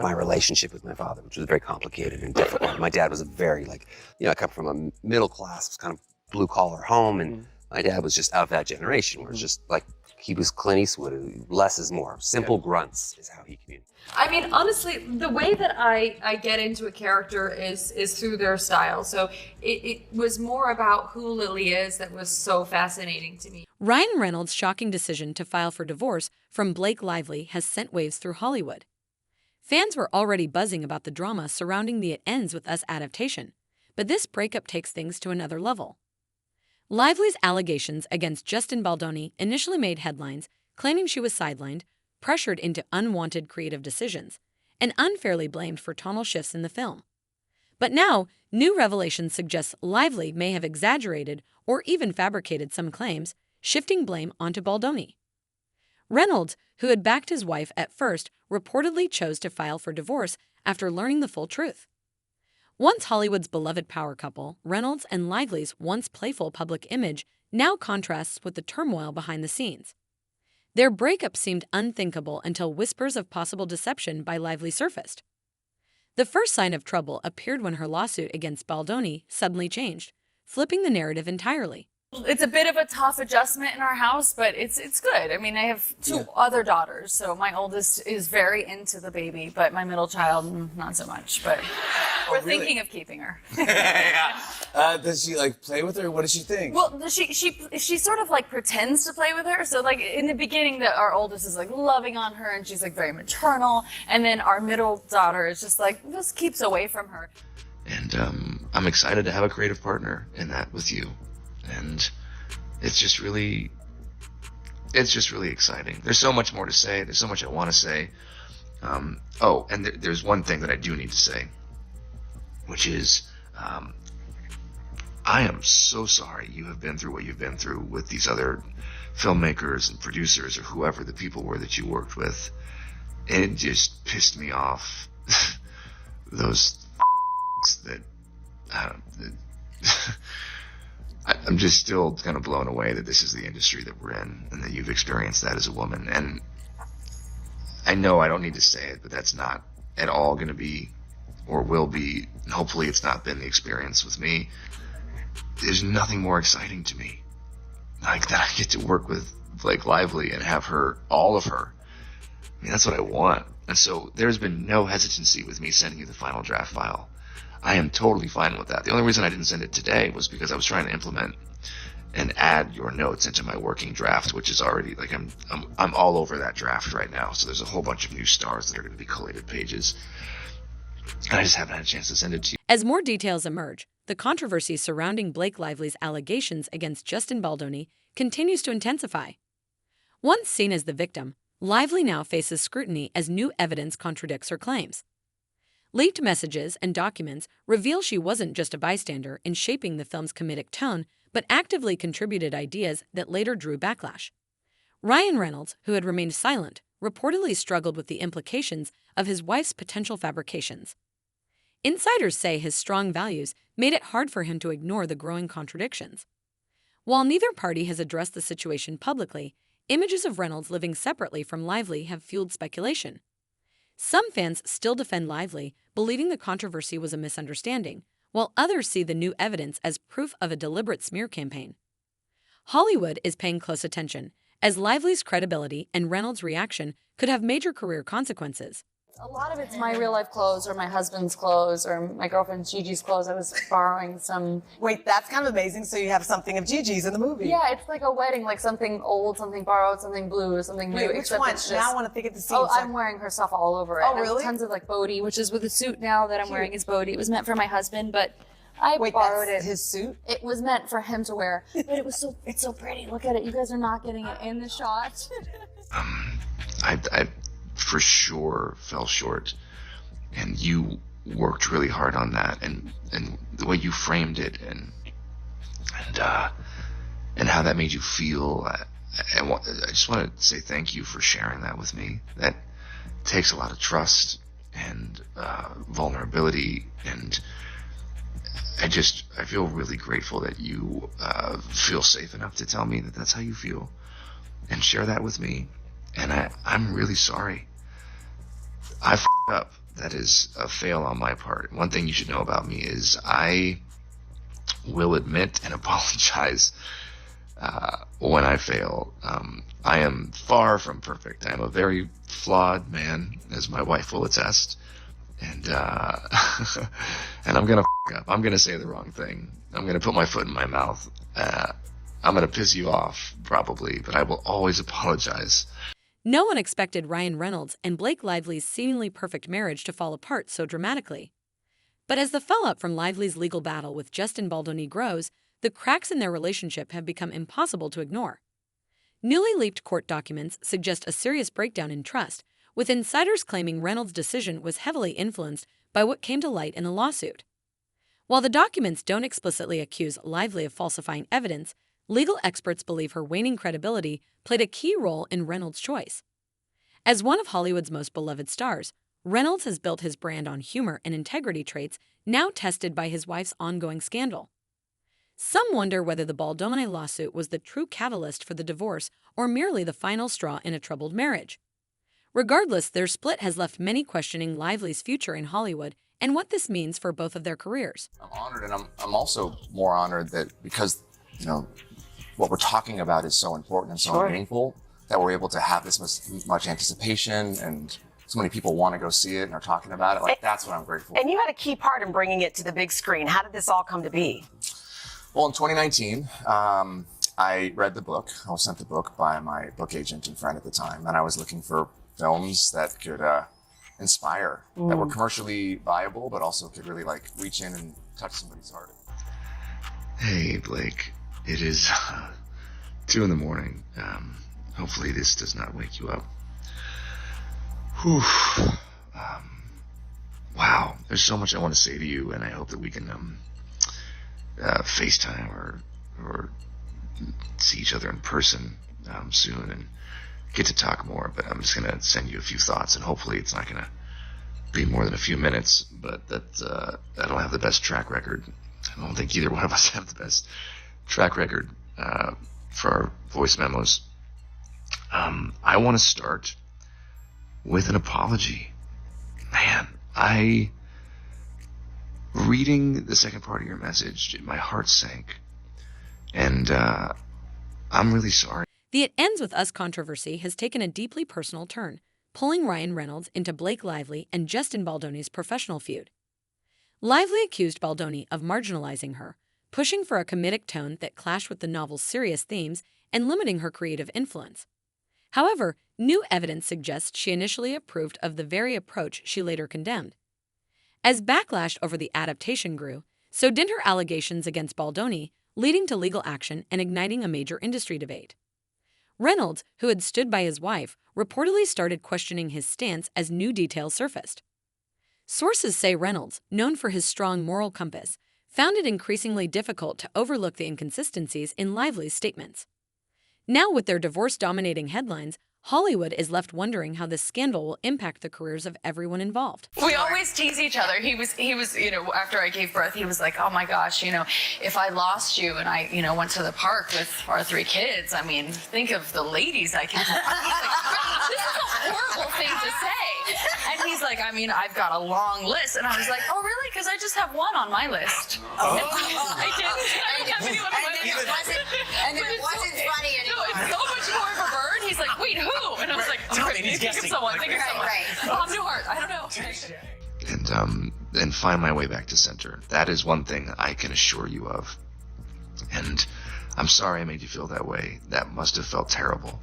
my relationship with my father, which was very complicated and difficult. My dad was a very I come from a middle class, kind of blue collar home, and my dad was just of that generation where it's just like he was Clint Eastwood. Less is more. Simple grunts is how he communicated. I mean, honestly, the way that I get into a character is through their style. So it was more about who Lily is that was so fascinating to me. Ryan Reynolds' shocking decision to file for divorce from Blake Lively has sent waves through Hollywood. Fans were already buzzing about the drama surrounding the It Ends With Us adaptation, but this breakup takes things to another level. Lively's allegations against Justin Baldoni initially made headlines, claiming she was sidelined, pressured into unwanted creative decisions, and unfairly blamed for tonal shifts in the film. But now, new revelations suggest Lively may have exaggerated or even fabricated some claims, shifting blame onto Baldoni. Reynolds, who had backed his wife at first, reportedly chose to file for divorce after learning the full truth. Once Hollywood's beloved power couple, Reynolds and Lively's once playful public image now contrasts with the turmoil behind the scenes. Their breakup seemed unthinkable until whispers of possible deception by Lively surfaced. The first sign of trouble appeared when her lawsuit against Baldoni suddenly changed, flipping the narrative entirely. It's a bit of a tough adjustment in our house, but it's good. I mean, I have two other daughters, so my oldest is very into the baby, but my middle child, not so much. But we're thinking of keeping her. Does she play with her? What does she think? Well, she sort of pretends to play with her. So in the beginning, our oldest is loving on her, and she's very maternal, and then our middle daughter is just keeps away from her. And I'm excited to have a creative partner in that with you. And it's just really exciting. There's so much more to say. There's so much I want to say. And there's one thing that I do need to say, which is I am so sorry you have been through what you've been through with these other filmmakers and producers or whoever the people were that you worked with. It just pissed me off. Those that I'm just still kind of blown away that this is the industry that we're in and that you've experienced that as a woman. And I know I don't need to say it, but that's not at all going to be or will be, and hopefully it's not been the experience with me. There's nothing more exciting to me that I get to work with Blake Lively and have her, all of her. I mean, that's what I want. And so there's been no hesitancy with me sending you the final draft file. I am totally fine with that. The only reason I didn't send it today was because I was trying to implement and add your notes into my working draft, which is already I'm all over that draft right now. So there's a whole bunch of new stars that are going to be collated pages. And I just haven't had a chance to send it to you. As more details emerge, the controversy surrounding Blake Lively's allegations against Justin Baldoni continues to intensify. Once seen as the victim, Lively now faces scrutiny as new evidence contradicts her claims. Leaked messages and documents reveal she wasn't just a bystander in shaping the film's comedic tone, but actively contributed ideas that later drew backlash. Ryan Reynolds, who had remained silent, reportedly struggled with the implications of his wife's potential fabrications. Insiders say his strong values made it hard for him to ignore the growing contradictions. While neither party has addressed the situation publicly, images of Reynolds living separately from Lively have fueled speculation. Some fans still defend Lively, believing the controversy was a misunderstanding, while others see the new evidence as proof of a deliberate smear campaign. Hollywood is paying close attention, as Lively's credibility and Reynolds' reaction could have major career consequences. A lot of it's my real-life clothes or my husband's clothes or my girlfriend Gigi's clothes. I was borrowing some... Wait, that's kind of amazing. So you have something of Gigi's in the movie. Yeah, it's like a wedding, something old, something borrowed, something blue, something new. Wait, which one? Now I want to think of the scene. Oh, I'm wearing her stuff all over it. Oh, really? Tons of Bodhi, which is with the suit now that I'm wearing is Bodhi. It was meant for my husband, but I borrowed it. His suit? It was meant for him to wear, but it's so pretty. Look at it. You guys are not getting it in the shot. I for sure fell short. And you worked really hard on that, and the way you framed it, and how that made you feel. I just want to say thank you for sharing that with me. That takes a lot of trust and vulnerability, and I feel really grateful that you feel safe enough to tell me that that's how you feel, and share that with me. And I'm really sorry. I up. That is a fail on my part. One thing you should know about me is I will admit and apologize when I fail. I am far from perfect. I am a very flawed man, as my wife will attest. And and I'm gonna up. I'm gonna say the wrong thing. I'm gonna put my foot in my mouth. I'm gonna piss you off, probably, but I will always apologize. No one expected Ryan Reynolds and Blake Lively's seemingly perfect marriage to fall apart so dramatically. But as the fallout from Lively's legal battle with Justin Baldoni grows, the cracks in their relationship have become impossible to ignore. Newly leaked court documents suggest a serious breakdown in trust, with insiders claiming Reynolds' decision was heavily influenced by what came to light in a lawsuit. While the documents don't explicitly accuse Lively of falsifying evidence, legal experts believe her waning credibility played a key role in Reynolds' choice. As one of Hollywood's most beloved stars, Reynolds has built his brand on humor and integrity traits now tested by his wife's ongoing scandal. Some wonder whether the Baldoni lawsuit was the true catalyst for the divorce or merely the final straw in a troubled marriage. Regardless, their split has left many questioning Lively's future in Hollywood and what this means for both of their careers. I'm honored, and I'm also more honored that because, what we're talking about is so important and so meaningful, that we're able to have this much anticipation, and so many people want to go see it and are talking about it. That's what I'm grateful for. And you had a key part in bringing it to the big screen. How did this all come to be? Well, in 2019, I read the book. I was sent the book by my book agent and friend at the time, and I was looking for films that could inspire, that were commercially viable, but also could really reach in and touch somebody's heart. Hey, Blake. It is 2 a.m. Hopefully this does not wake you up. Whew. Wow. There's so much I want to say to you, and I hope that we can FaceTime or see each other in person soon and get to talk more. But I'm just going to send you a few thoughts, and hopefully it's not going to be more than a few minutes. But I don't have the best track record. I don't think either one of us have the best track record for our voice memos. I want to start with an apology. Man, reading the second part of your message, my heart sank. And I'm really sorry. The It Ends With Us controversy has taken a deeply personal turn, pulling Ryan Reynolds into Blake Lively and Justin Baldoni's professional feud. Lively accused Baldoni of marginalizing her, pushing for a comedic tone that clashed with the novel's serious themes and limiting her creative influence. However, new evidence suggests she initially approved of the very approach she later condemned. As backlash over the adaptation grew, so did her allegations against Baldoni, leading to legal action and igniting a major industry debate. Reynolds, who had stood by his wife, reportedly started questioning his stance as new details surfaced. Sources say Reynolds, known for his strong moral compass, found it increasingly difficult to overlook the inconsistencies in Lively's statements. Now, with their divorce dominating headlines, Hollywood is left wondering how this scandal will impact the careers of everyone involved. We always tease each other. He was, after I gave birth, he was like, oh my gosh, if I lost you and I, went to the park with our 3 kids, think of the ladies I can. This is a horrible thing to say. And he's like, I've got a long list. And I was like, oh really? Because I just have one on my list. I didn't have anyone on my list. And then it wasn't funny anymore. No, it's so much more of a bird. He's like, wait, who? And I was like, think of someone. Bob Newhart. I don't know. And find my way back to center. That is one thing I can assure you of. And I'm sorry I made you feel that way. That must have felt terrible.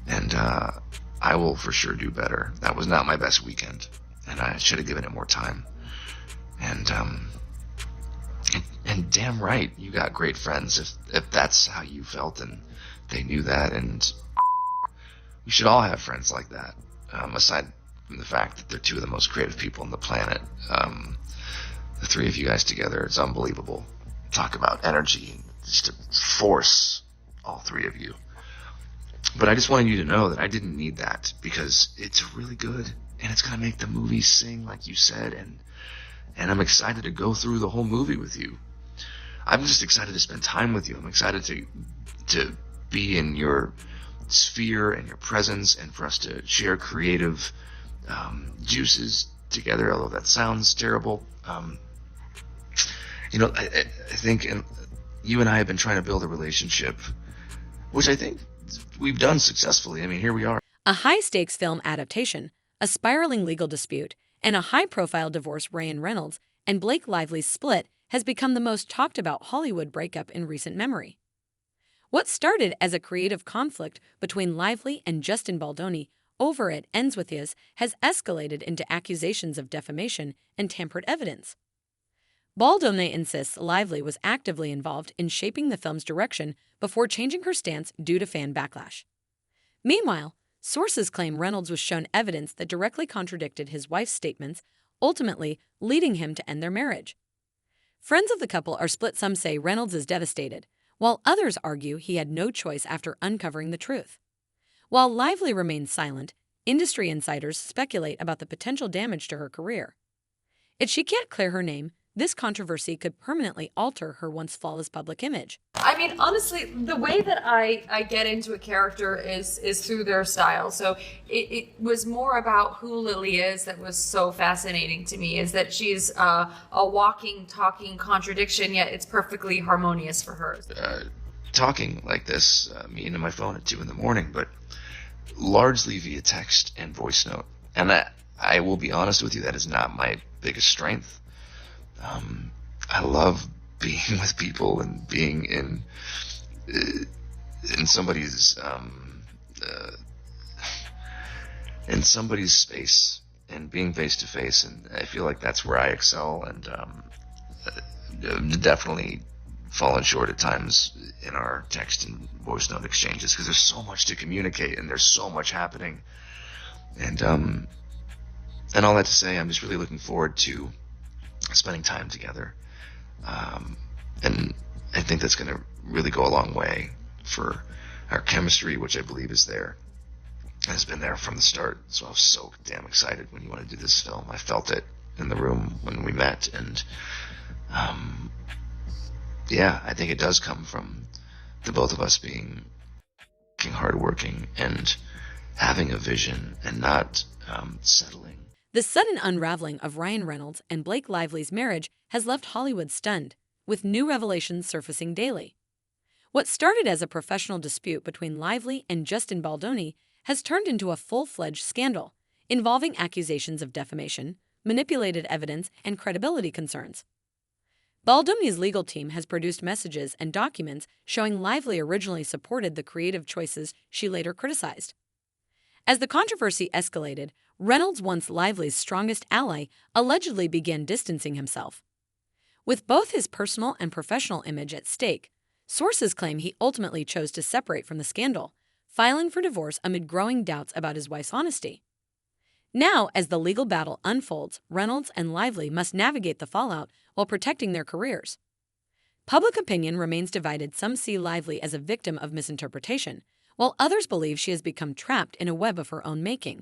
And I will for sure do better. That was not my best weekend, and I should have given it more time. And damn right, you got great friends if that's how you felt and they knew that. And we should all have friends like that. Aside from the fact that they're 2 of the most creative people on the planet, the 3 of you guys together, it's unbelievable. Talk about energy, just a force, all 3 of you. But I just wanted you to know that I didn't need that, because it's really good, and it's going to make the movie sing like you said, and I'm excited to go through the whole movie with you. I'm just excited to spend time with you. I'm excited to be in your sphere and your presence, and for us to share creative juices together, although that sounds terrible. I think you and I have been trying to build a relationship, which I think we've done successfully. I mean, here we are. A high-stakes film adaptation, a spiraling legal dispute, and a high-profile divorce. Ryan Reynolds and Blake Lively's split has become the most talked-about Hollywood breakup in recent memory. What started as a creative conflict between Lively and Justin Baldoni over It Ends With Us has escalated into accusations of defamation and tampered evidence. Baldoni insists Lively was actively involved in shaping the film's direction before changing her stance due to fan backlash. Meanwhile, sources claim Reynolds was shown evidence that directly contradicted his wife's statements, ultimately leading him to end their marriage. Friends of the couple are split. Some say Reynolds is devastated, while others argue he had no choice after uncovering the truth. While Lively remains silent, industry insiders speculate about the potential damage to her career. If she can't clear her name, this controversy could permanently alter her once flawless public image. I mean, honestly, the way that I get into a character is through their style. So it was more about who Lily is that was so fascinating to me, is that she's a walking, talking contradiction, yet it's perfectly harmonious for her. Talking like this, me into my phone at 2 a.m, but largely via text and voice note. And I will be honest with you, that is not my biggest strength. I love being with people and being in somebody's space and being face to face, and I feel like that's where I excel, and definitely fallen short at times in our text and voice note exchanges because there's so much to communicate and there's so much happening, and all that to say, I'm just really looking forward to spending time together, and I think that's going to really go a long way for our chemistry, which I believe is there, has been there from the start. So I was so damn excited when you wanted to do this film. I felt it in the room when we met, and I think it does come from the both of us being hardworking and having a vision and not settling. The sudden unraveling of Ryan Reynolds and Blake Lively's marriage has left Hollywood stunned, with new revelations surfacing daily. What started as a professional dispute between Lively and Justin Baldoni has turned into a full-fledged scandal, involving accusations of defamation, manipulated evidence, and credibility concerns. Baldoni's legal team has produced messages and documents showing Lively originally supported the creative choices she later criticized. As the controversy escalated, Reynolds, once Lively's strongest ally, allegedly began distancing himself. With both his personal and professional image at stake, sources claim he ultimately chose to separate from the scandal, filing for divorce amid growing doubts about his wife's honesty. Now, as the legal battle unfolds, Reynolds and Lively must navigate the fallout while protecting their careers. Public opinion remains divided. Some see Lively as a victim of misinterpretation, while others believe she has become trapped in a web of her own making.